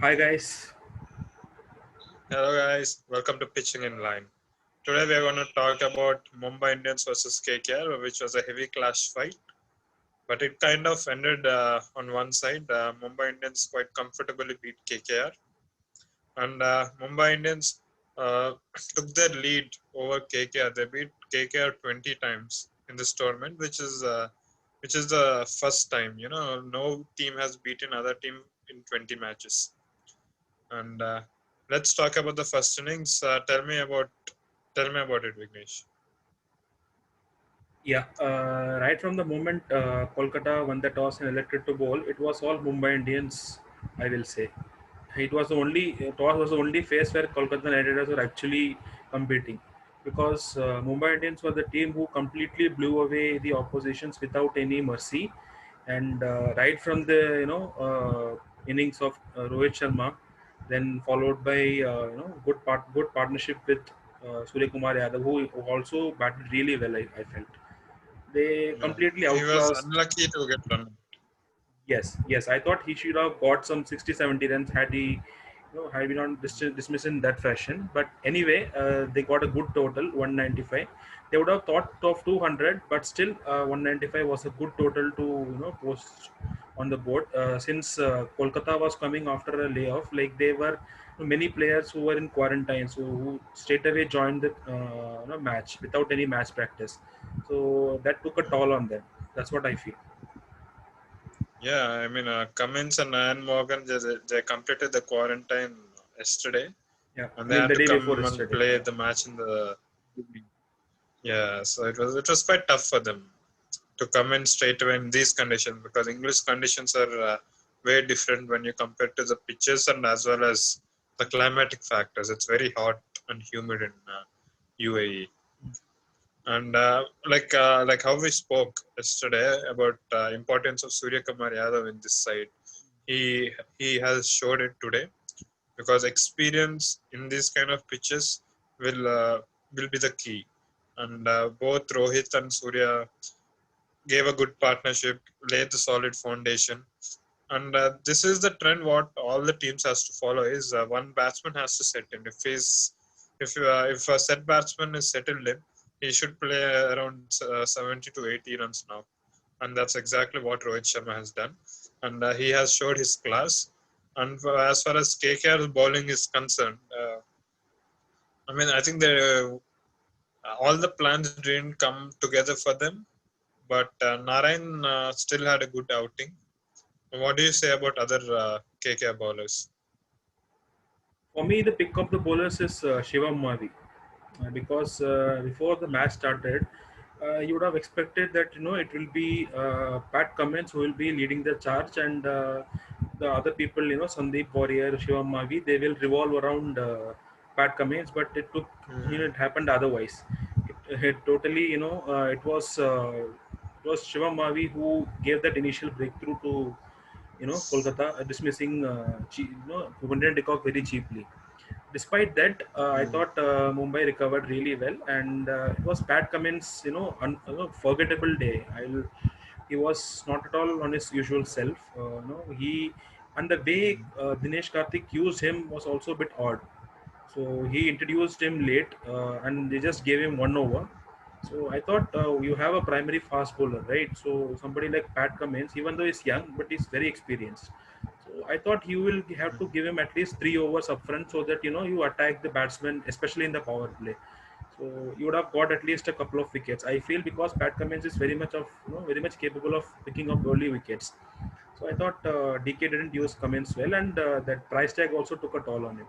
Hi guys. Hello guys, welcome to PitchingINLine. Today we are going to talk about Mumbai Indians versus KKR, which was a heavy clash fight, but it kind of ended on one side. Mumbai Indians quite comfortably beat KKR, and Mumbai Indians uh, took their lead over KKR. They beat KKR 20 times in this tournament, which is the first time. No team has beaten other team in 20 matches. And let's talk about the first innings. Tell me about it, Vignesh. Yeah, right from the moment Kolkata won the toss and elected to bowl, it was all Mumbai Indians, I will say. It was the only toss was the only phase where Kolkata Knight Riders were actually competing, because Mumbai Indians were the team who completely blew away the oppositions without any mercy, and right from the innings of Rohit Sharma, then followed by good partnership with Surya Kumar Yadav, who also batted really well. I felt they Yeah, completely he was outclassed. unlucky to get run. Yes. I thought he should have got some 60, 70 runs had he, had we not dismissed in that fashion. But anyway, they got a good total, 195. They would have thought of 200, but still, 195 was a good total to post on the board. Since Kolkata was coming after a layoff, like they were many players who were in quarantine, so who straight away joined the match without any match practice. So that took a toll on them. That's what I feel. Yeah, I mean, Cummins and Ian Morgan, they completed the quarantine yesterday, Yeah, and I they mean had the to day before come and yesterday. play Yeah. the match in the evening. Yeah, so it was quite tough for them to come in straight away in these conditions, because English conditions are way different when you compare to the pitches and as well as the climatic factors. It's very hot and humid in UAE. And like how we spoke yesterday about importance of Surya Kumar Yadav in this side, he has showed it today, because experience in these kind of pitches will be the key. And both Rohit and Surya gave a good partnership, laid the solid foundation. And this is the trend what all the teams has to follow is one batsman has to set in. If a set batsman is settled in, he should play around 70 to 80 runs now, and that's exactly what Rohit Sharma has done, and he has showed his class. And as far as KKR bowling is concerned, I mean, I think all the plans didn't come together for them, but Narayan still had a good outing. What do you say about other KKR bowlers? For me, the pick of the bowlers is Shivam Mavi, because before the match started, you would have expected that it will be Pat Cummins who will be leading the charge, and the other people, Sandeep Warrior, Shivam Mavi, they will revolve around Pat Cummins. But Mm, it happened otherwise. It totally, it was Shivam Mavi who gave that initial breakthrough to Kolkata, dismissing Gunjan de Kock very cheaply. Despite that, I mm, thought Mumbai recovered really well, and it was Pat Cummins, forgettable day. He was not at all on his usual self. He and the way mm. Dinesh Karthik used him was also a bit odd. So he introduced him late, and they just gave him one over. So I thought you have a primary fast bowler, right? So somebody like Pat Cummins, even though he's young, but he's very experienced. So I thought you will have to give him at least 3 overs upfront, so that you attack the batsman, especially in the power play. So you would have got at least a couple of wickets. I feel because Pat Cummins is very much capable of picking up early wickets. So I thought DK didn't use Cummins well, and that price tag also took a toll on him.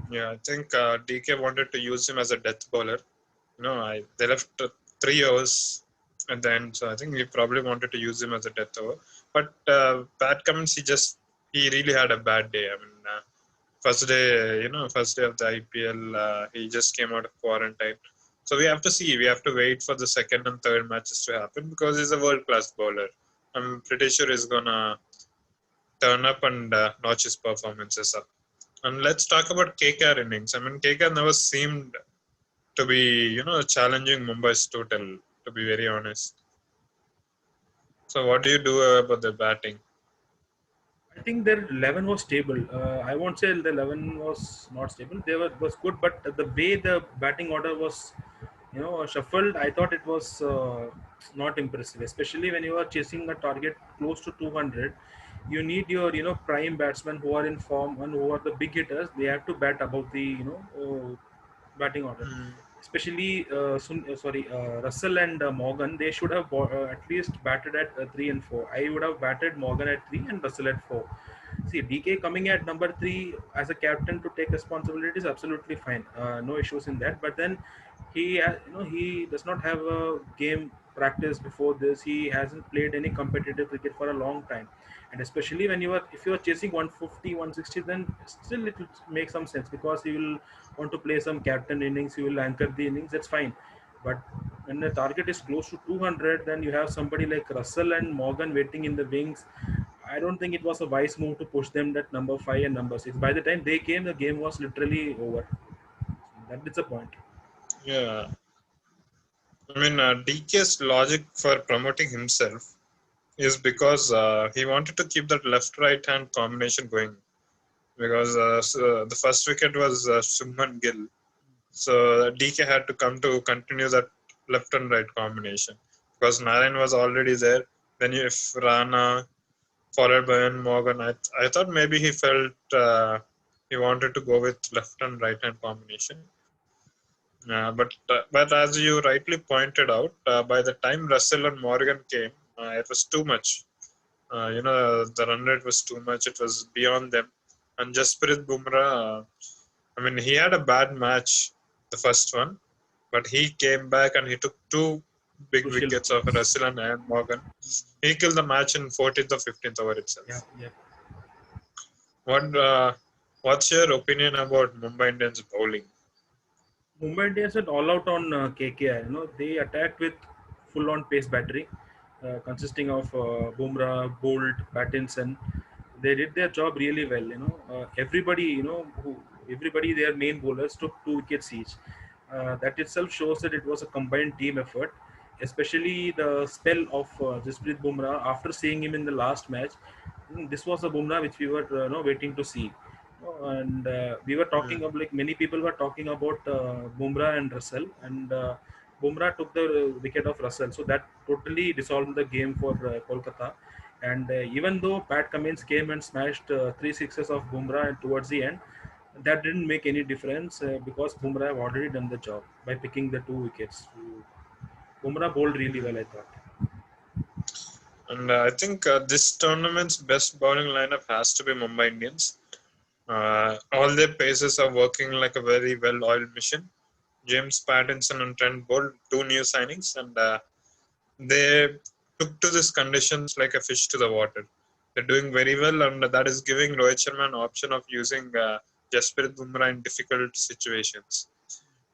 Yeah, I think DK wanted to use him as a death bowler. They left 3 hours at the end, so I think he probably wanted to use him as a death over. But Pat Cummins, he really had a bad day. I mean, first day of the IPL, he just came out of quarantine. So we have to see. We have to wait for the second and third matches to happen, because he's a world class bowler. I'm pretty sure he's gonna turn up and notch his performances up. And let's talk about KKR innings. I mean, KKR never seemed to be, challenging Mumbai's total, to be very honest. So what do you do about the batting? I think their 11 was stable. I won't say the 11 was not stable. They were was good, but the way the batting order was, shuffled, I thought it was not impressive. Especially when you are chasing a target close to 200, you need your prime batsmen who are in form and who are the big hitters. They have to bat above the batting order. Hmm. Especially Russell and Morgan, they should have at least batted at 3 and 4. I would have batted Morgan at 3 and Russell at 4. See, DK coming at number 3 as a captain to take responsibility is absolutely fine. No issues in that. But then he does not have a game practice before this. He hasn't played any competitive cricket for a long time, and especially when if you are chasing 150, 160, then still it will make some sense because he will want to play some captain innings. He will anchor the innings. That's fine, but when the target is close to 200, then you have somebody like Russell and Morgan waiting in the wings. I don't think it was a wise move to push them that number 5 and number 6. By the time they came, the game was literally over. That is the point. Yeah, I mean DK's logic for promoting himself is because he wanted to keep that left-right hand combination going. Because the first wicket was Shubman Gill, so DK had to come to continue that left and right combination because Narayan was already there. Then if Rana followed by N Morgan, I thought maybe he felt he wanted to go with left and right hand combination. But as you rightly pointed out, by the time Russell and Morgan came, it was too much. The run rate was too much. It was beyond them. And Jasprit Bumrah, I mean, he had a bad match, the first one, but he came back and he took two big Crucial wickets of wickets. Russell and Ian Morgan. He killed the match in 14th or 15th over Yeah, itself. yeah. What What's your opinion about Mumbai Indians bowling? Mumbai Indians went all out on KKR. They attacked with full-on pace battery, consisting of Bumrah, Bolt, Pattinson. They did their job really well. Everybody, their main bowlers took 2 wickets each. That itself shows that it was a combined team effort. Especially the spell of Jasprit Bumrah after seeing him in the last match. This was a Bumrah which we were waiting to see. And we were Hmm. talking of like many people were talking about Bumrah and Russell, and Bumrah took the wicket of Russell, so that totally dissolved the game for Kolkata. And even though Pat Cummins came and smashed 3 sixes of Bumrah towards the end, that didn't make any difference because Bumrah have already done the job by picking the 2 wickets. So, Bumrah bowled really well, I Hmm. thought. And I think this tournament's best bowling lineup has to be Mumbai Indians. All their paces are working like a very well-oiled machine. James Pattinson and Trent Bolt, two new signings, and they took to these conditions like a fish to the water. They're doing very well, and that is giving Rohit Sharma an option of using Jasprit Bumrah in difficult situations.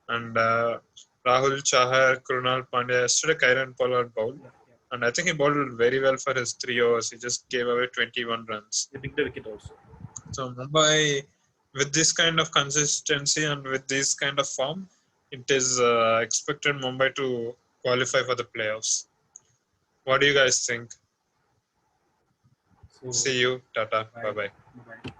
And Rahul Chahar, Krunal Pandya, yesterday Kieran Pollard bowled, Yeah, yeah. and I think he bowled very well for his 3 overs. He just gave away 21 runs. They picked a wicket also. So Mumbai, with this kind of consistency and with this kind of form, it is expected Mumbai to qualify for the playoffs. What do you guys think? So, See you. Tata. Bye bye. bye. Bye.